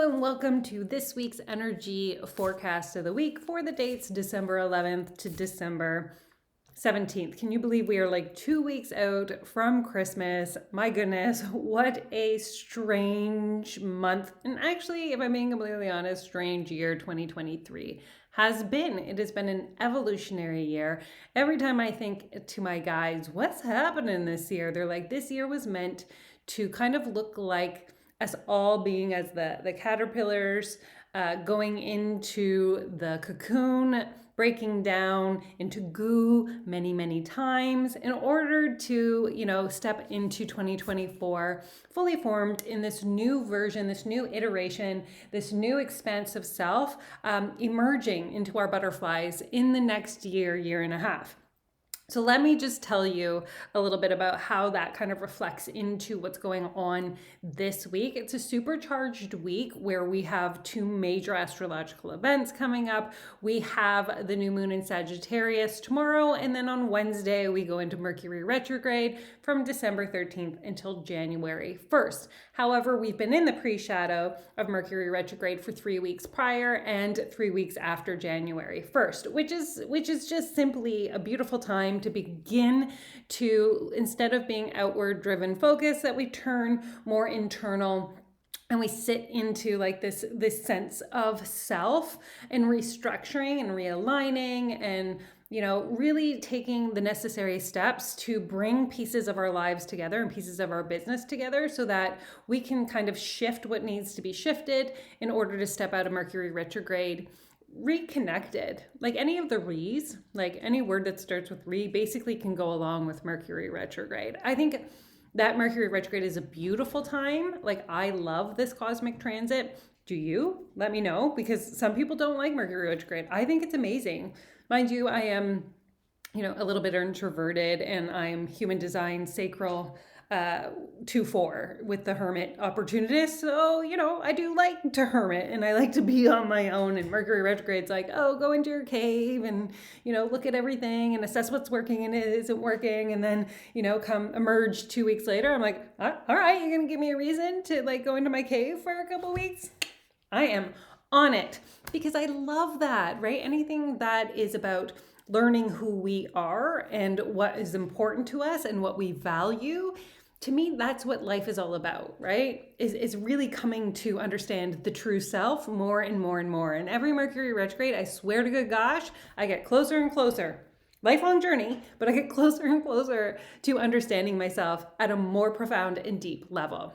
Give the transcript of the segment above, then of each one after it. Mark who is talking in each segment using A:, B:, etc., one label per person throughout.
A: and welcome to this week's energy forecast of the week for the dates December 11th to December 17th. Can you believe we are like 2 weeks out from Christmas? My goodness, what a strange month. And actually, if I'm being completely honest, strange year 2023 has been. It has been an evolutionary year. Every time I think to my guides, what's happening this year? They're like, this year was meant to kind of look like us all being as the caterpillars going into the cocoon, breaking down into goo many, many times in order to, step into 2024 fully formed in this new version, this new iteration, this new expanse of self, emerging into our butterflies in the next year and a half. So let me just tell you a little bit about how that kind of reflects into what's going on this week. It's a supercharged week where we have two major astrological events coming up. We have the new moon in Sagittarius tomorrow, and then on Wednesday, we go into Mercury retrograde from December 13th until January 1st. However, we've been in the pre-shadow of Mercury retrograde for 3 weeks prior and 3 weeks after January 1st, which is just simply a beautiful time to begin to, instead of being outward driven focus, that we turn more internal and we sit into like this sense of self and restructuring and realigning and really taking the necessary steps to bring pieces of our lives together and pieces of our business together so that we can kind of shift what needs to be shifted in order to step out of Mercury retrograde reconnected. Like any of the re's, like any word that starts with re basically can go along with Mercury retrograde. I think that Mercury retrograde is a beautiful time. Like I love this cosmic transit. Do you? Let me know, because some people don't like Mercury retrograde. I think it's amazing. Mind you, I am, a little bit introverted and I'm human design sacral 2-4 with the hermit opportunist. So, I do like to hermit and I like to be on my own. And Mercury retrograde's like, oh, go into your cave and, look at everything and assess what's working and it isn't working. And then, come emerge 2 weeks later. I'm like, all right, you're going to give me a reason to like go into my cave for a couple weeks? I am on it because I love that, right? Anything that is about learning who we are and what is important to us and what we value. To me, that's what life is all about, right? Is really coming to understand the true self more and more and more. And every Mercury retrograde, I swear to good gosh, I get closer and closer. Lifelong journey, but I get closer and closer to understanding myself at a more profound and deep level.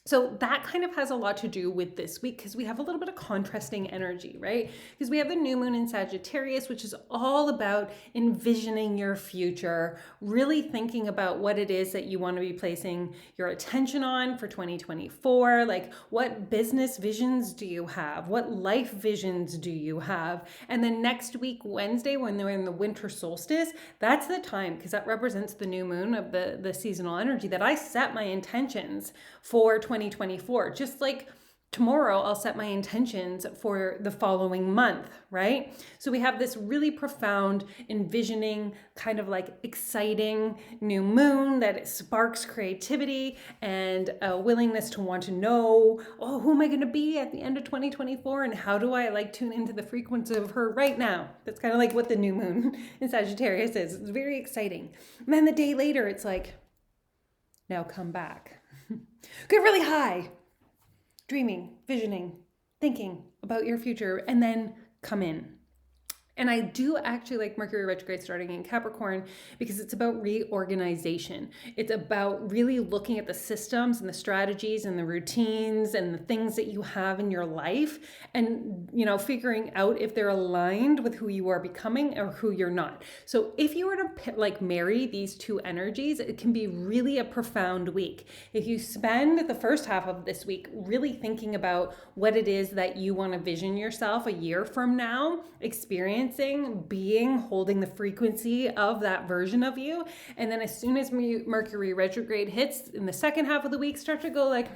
A: So that kind of has a lot to do with this week because we have a little bit of contrasting energy, right? Because we have the new moon in Sagittarius, which is all about envisioning your future, really thinking about what it is that you want to be placing your attention on for 2024. Like what business visions do you have? What life visions do you have? And then next week, Wednesday, when they're in the winter solstice, that's the time, because that represents the new moon of the seasonal energy, that I set my intentions for 2024. Just like tomorrow, I'll set my intentions for the following month, right? So we have this really profound envisioning, kind of like exciting new moon that sparks creativity and a willingness to want to know, oh, who am I going to be at the end of 2024? And how do I like tune into the frequency of her right now? That's kind of like what the new moon in Sagittarius is. It's very exciting. And then the day later, it's like, now come back. Get really high, dreaming, visioning, thinking about your future, and then come in. And I do actually like Mercury retrograde starting in Capricorn because it's about reorganization. It's about really looking at the systems and the strategies and the routines and the things that you have in your life and, figuring out if they're aligned with who you are becoming or who you're not. So if you were to marry these two energies, it can be really a profound week. If you spend the first half of this week really thinking about what it is that you want to vision yourself a year from now, being, holding the frequency of that version of you. And then as soon as Mercury retrograde hits in the second half of the week, start to go like,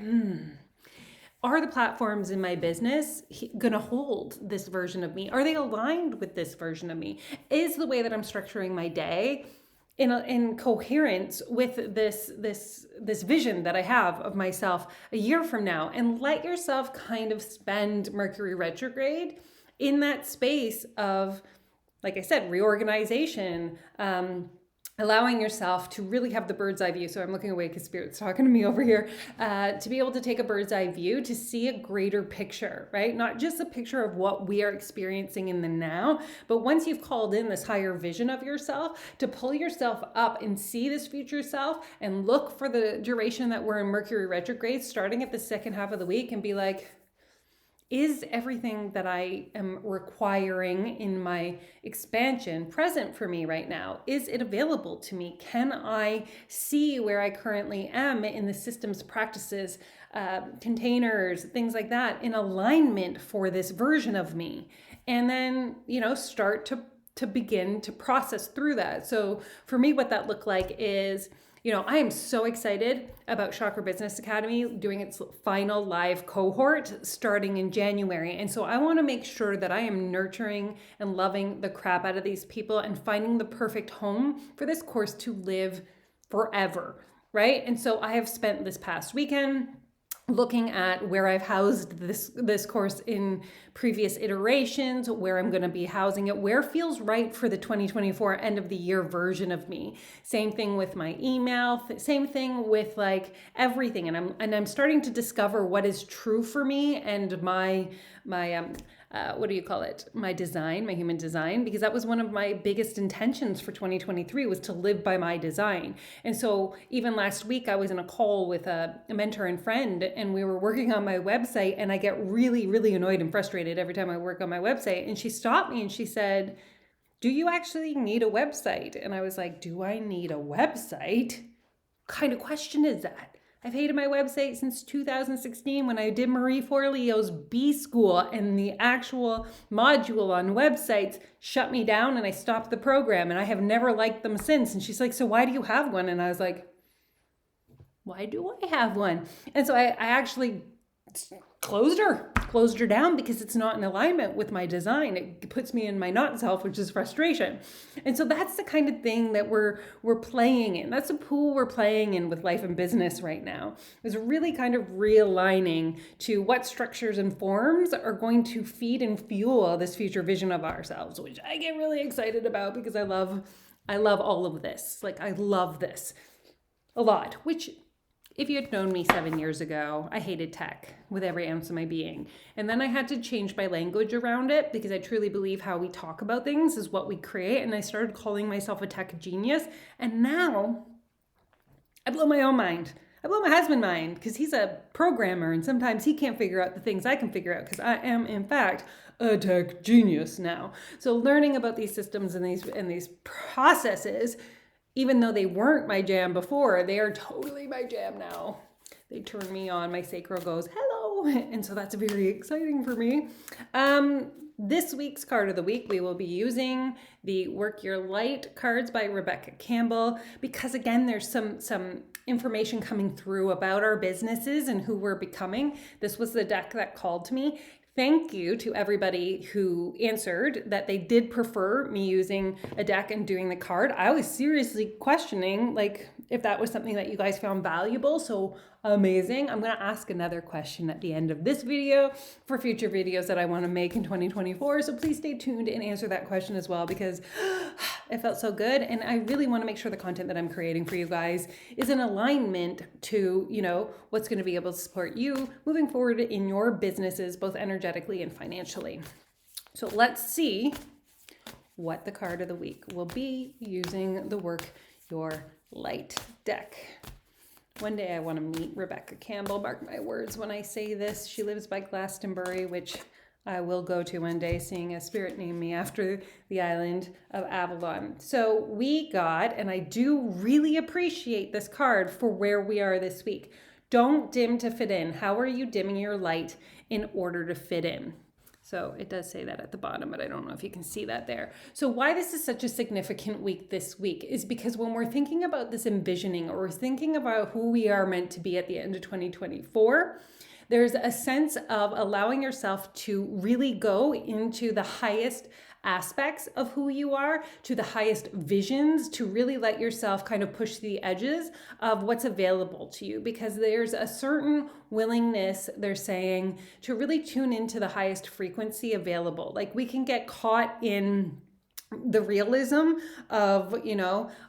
A: are the platforms in my business going to hold this version of me? Are they aligned with this version of me? Is the way that I'm structuring my day in coherence with this vision that I have of myself a year from now, and let yourself kind of spend Mercury retrograde in that space of, like I said, reorganization, allowing yourself to really have the bird's eye view. So I'm looking away because Spirit's talking to me over here, to be able to take a bird's eye view, to see a greater picture, right? Not just a picture of what we are experiencing in the now, but once you've called in this higher vision of yourself, to pull yourself up and see this future self and look for the duration that we're in Mercury retrograde, starting at the second half of the week, and be like, is everything that I am requiring in my expansion present for me right now? Is it available to me? Can I see where I currently am in the systems, practices, containers, things like that, in alignment for this version of me? And then, start to begin to process through that. So for me, what that looked like is, I am so excited about Chakra Business Academy doing its final live cohort starting in January. And so I want to make sure that I am nurturing and loving the crap out of these people and finding the perfect home for this course to live forever, right? And so I have spent this past weekend looking at where I've housed this course in previous iterations, where I'm going to be housing it, where feels right for the 2024 end of the year version of me. Same thing with my email, same thing with like everything. And I'm starting to discover what is true for me and my what do you call it? My design, my human design, because that was one of my biggest intentions for 2023, was to live by my design. And so even last week, I was in a call with a mentor and friend, and we were working on my website, and I get really, really annoyed and frustrated every time I work on my website. And she stopped me and she said, "Do you actually need a website?" And I was like, "Do I need a website? What kind of question is that? I've hated my website since 2016 when I did Marie Forleo's B School, and the actual module on websites shut me down and I stopped the program, and I have never liked them since." And she's like, "So why do you have one?" And I was like, "Why do I have one?" And so I actually closed her down because it's not in alignment with my design. It puts me in my not self, which is frustration. And so that's the kind of thing that we're playing in. That's a pool we're playing in with life and business right now, is really kind of realigning to what structures and forms are going to feed and fuel this future vision of ourselves, which I get really excited about because I love all of this. Like, I love this a lot, which, if you had known me 7 years ago, I hated tech with every ounce of my being. And then I had to change my language around it because I truly believe how we talk about things is what we create. And I started calling myself a tech genius. And now I blow my own mind. I blow my husband's mind because he's a programmer, and sometimes he can't figure out the things I can figure out because I am, in fact, a tech genius now. So learning about these systems and these processes, even though they weren't my jam before, they are totally my jam now. They turn me on. My sacral goes, hello. And so that's very exciting for me. This week's card of the week, we will be using the Work Your Light cards by Rebecca Campbell, because again, there's some information coming through about our businesses and who we're becoming. This was the deck that called to me. Thank you to everybody who answered that they did prefer me using a deck and doing the card. I was seriously questioning, like, if that was something that you guys found valuable. So amazing. I'm going to ask another question at the end of this video for future videos that I want to make in 2024. So please stay tuned and answer that question as well, because it felt so good. And I really want to make sure the content that I'm creating for you guys is in alignment to, what's going to be able to support you moving forward in your businesses, both energetically and financially. So let's see what the card of the week will be using the Work Your Light deck. One day I want to meet Rebecca Campbell, mark my words when I say this. She lives by Glastonbury, which I will go to one day, seeing as Spirit named me after the island of Avalon. So we got, and I do really appreciate this card for where we are this week. Don't dim to fit in. How are you dimming your light in order to fit in? So it does say that at the bottom, but I don't know if you can see that there. So why this is such a significant week this week is because when we're thinking about this envisioning, or we're thinking about who we are meant to be at the end of 2024, there's a sense of allowing yourself to really go into the highest aspects of who you are, to the highest visions, to really let yourself kind of push the edges of what's available to you, because there's a certain willingness, they're saying, to really tune into the highest frequency available. Like, we can get caught in the realism of,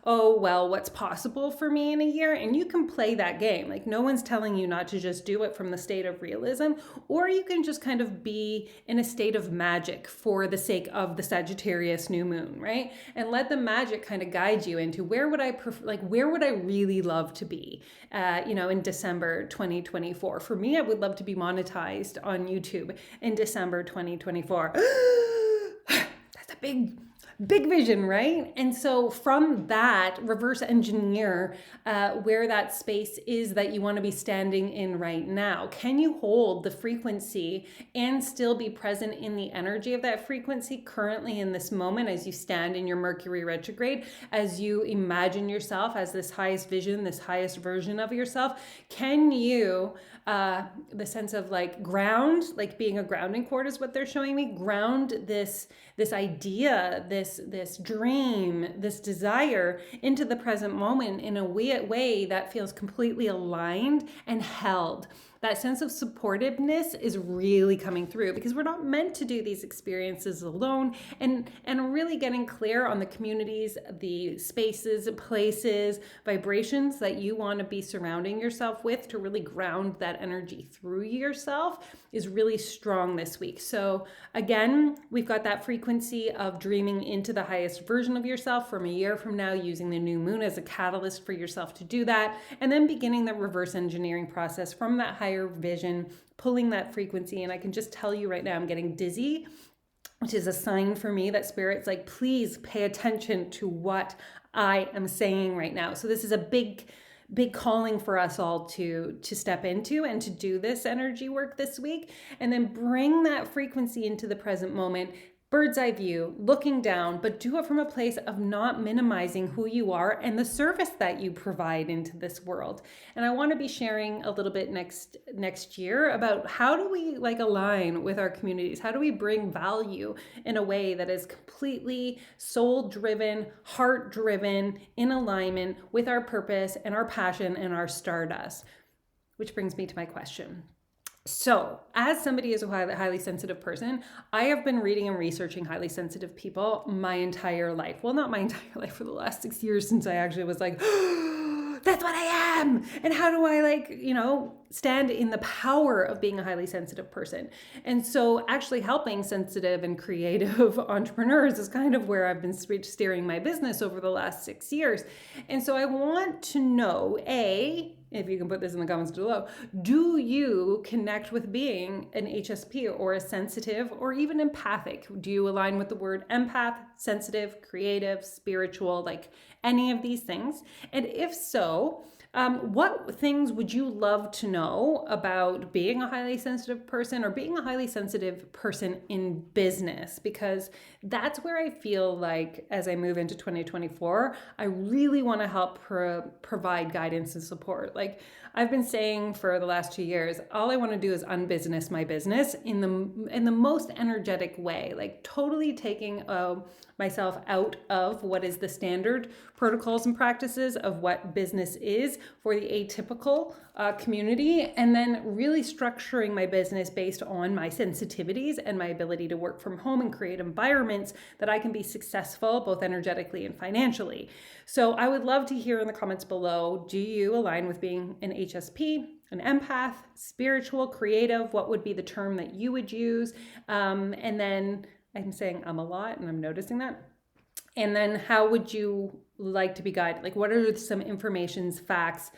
A: oh, well, what's possible for me in a year? And you can play that game. Like, no one's telling you not to just do it from the state of realism, or you can just kind of be in a state of magic for the sake of the Sagittarius new moon, right? And let the magic kind of guide you into where would I really love to be, in December 2024. For me, I would love to be monetized on YouTube in December 2024. That's a big vision, right? And so from that, reverse engineer where that space is that you want to be standing in right now. Can you hold the frequency and still be present in the energy of that frequency currently in this moment as you stand in your Mercury retrograde, as you imagine yourself as this highest vision, this highest version of yourself? Can you, the sense of like ground, like being a grounding cord is what they're showing me, ground this idea, this dream, this desire into the present moment in a way that feels completely aligned and held. That sense of supportiveness is really coming through, because we're not meant to do these experiences alone, and really getting clear on the communities, the spaces, places, vibrations that you want to be surrounding yourself with to really ground that energy through yourself is really strong this week. So again, we've got that frequency of dreaming into the highest version of yourself from a year from now, using the new moon as a catalyst for yourself to do that, and then beginning the reverse engineering process from that higher vision, pulling that frequency. And I can just tell you right now, I'm getting dizzy, which is a sign for me that Spirit's like, please pay attention to what I am saying right now. So this is a big calling for us all to step into and to do this energy work this week, and then bring that frequency into the present moment. Bird's eye view, looking down, but do it from a place of not minimizing who you are and the service that you provide into this world. And I want to be sharing a little bit next year about how do we align with our communities? How do we bring value in a way that is completely soul-driven, heart-driven, in alignment with our purpose and our passion and our stardust? Which brings me to my question. So, as somebody is a highly sensitive person, I have been reading and researching highly sensitive people my entire life. Well, not my entire life, for the last 6 years, since I actually was like, that's what I am. And how do I stand in the power of being a highly sensitive person? And so actually helping sensitive and creative entrepreneurs is kind of where I've been steering my business over the last 6 years. And so I want to know, if you can put this in the comments below, do you connect with being an HSP or a sensitive or even empathic? Do you align with the word empath, sensitive, creative, spiritual, like any of these things? And if so, what things would you love to know about being a highly sensitive person or being a highly sensitive person in business? Because that's where I feel like as I move into 2024, I really want to help provide guidance and support. Like I've been saying for the last 2 years, all I want to do is unbusiness my business in the most energetic way, like totally taking myself out of what is the standard protocols and practices of what business is for the atypical community, and then really structuring my business based on my sensitivities and my ability to work from home and create environments that I can be successful both energetically and financially. So I would love to hear in the comments below, do you align with being an HSP, an empath, spiritual, creative? What would be the term that you would use? And then I'm saying a lot, and I'm noticing that. And then how would you like to be guided? Like, what are some informations, facts,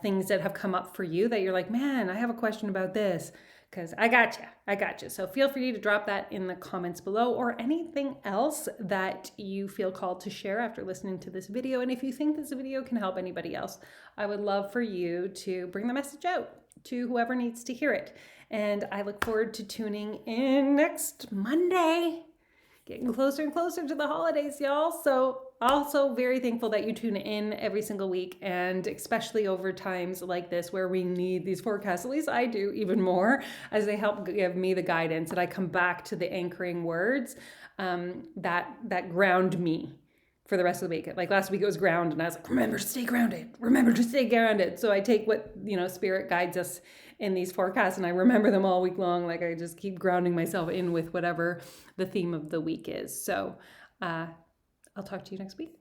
A: things that have come up for you that you're like, man, I have a question about this? Because I got you. So feel free to drop that in the comments below, or anything else that you feel called to share after listening to this video. And if you think this video can help anybody else, I would love for you to bring the message out to whoever needs to hear it. And I look forward to tuning in next Monday. Getting closer and closer to the holidays, y'all. So also very thankful that you tune in every single week, and especially over times like this where we need these forecasts. At least I do even more, as they help give me the guidance, and I come back to the anchoring words that ground me for the rest of the week. Like last week it was ground, and I was like, remember to stay grounded, remember to stay grounded. So I take what, spirit guides us in these forecasts, and I remember them all week long. Like I just keep grounding myself in with whatever the theme of the week is. So I'll talk to you next week.